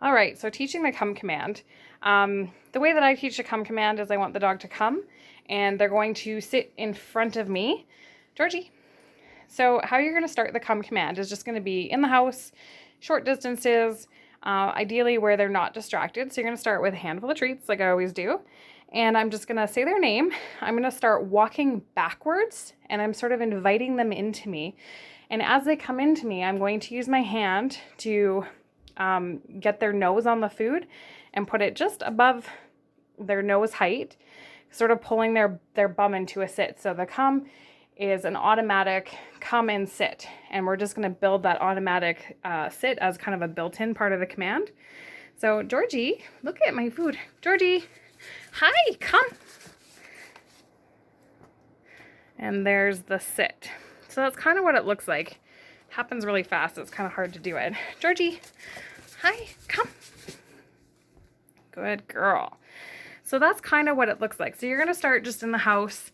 All right, so teaching the come command. The way that I teach the come command is I want the dog to come and they're going to sit in front of me. Georgie. So how you're going to start the come command is just going to be in the house, short distances, ideally where they're not distracted. So you're going to start with a handful of treats like I always do. And I'm just going to say their name. I'm going to start walking backwards and I'm sort of inviting them into me. And as they come into me, I'm going to use my hand to get their nose on the food and put it just above their nose height, sort of pulling their bum into a sit. So the come is an automatic come and sit, and we're just going to build that automatic sit as kind of a built-in part of the command. So Georgie, look at my food. Georgie, hi, come. And there's the sit. So that's kind of what it looks like. It happens really fast. It's kind of hard to do it. Georgie, hi, come. Good girl. So that's kind of what it looks like. So you're going to start just in the house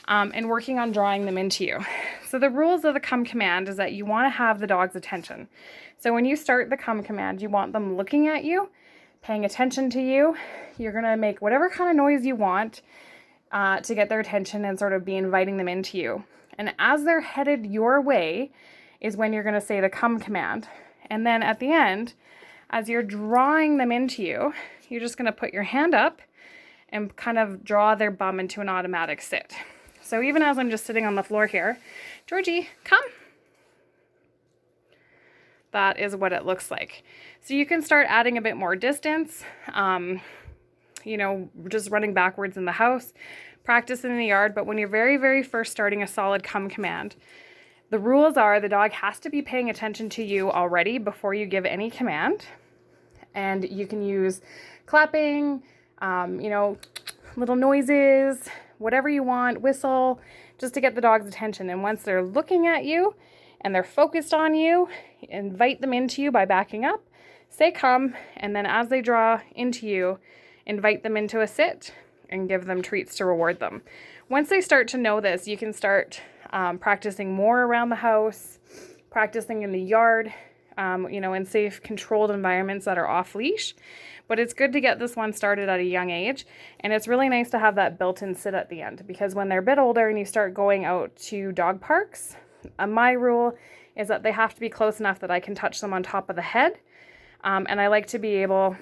and working on drawing them into you. So the rules of the come command is that you want to have the dog's attention. So when you start the come command, you want them looking at you, paying attention to you. You're going to make whatever kind of noise you want to get their attention and sort of be inviting them into you. And as they're headed your way is when you're going to say the come command. And then at the end, as you're drawing them into you, you're just going to put your hand up and kind of draw their bum into an automatic sit. So even as I'm just sitting on the floor here, Georgie, come. That is what it looks like. So you can start adding a bit more distance, just running backwards in the house, practice in the yard. But when you're very, very first starting a solid come command, the rules are the dog has to be paying attention to you already before you give any command. And you can use clapping, little noises, whatever you want, whistle, just to get the dog's attention. And once they're looking at you and they're focused on you, invite them into you by backing up, say come, and then as they draw into you, invite them into a sit and give them treats to reward them. Once they start to know this, you can start practicing more around the house, practicing in the yard, in safe, controlled environments that are off leash. But it's good to get this one started at a young age. And it's really nice to have that built-in sit at the end, because when they're a bit older and you start going out to dog parks, my rule is that they have to be close enough that I can touch them on top of the head. And I like to be able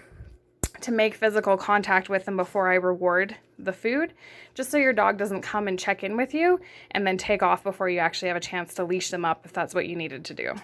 to make physical contact with them before I reward the food, just so your dog doesn't come and check in with you and then take off before you actually have a chance to leash them up if that's what you needed to do.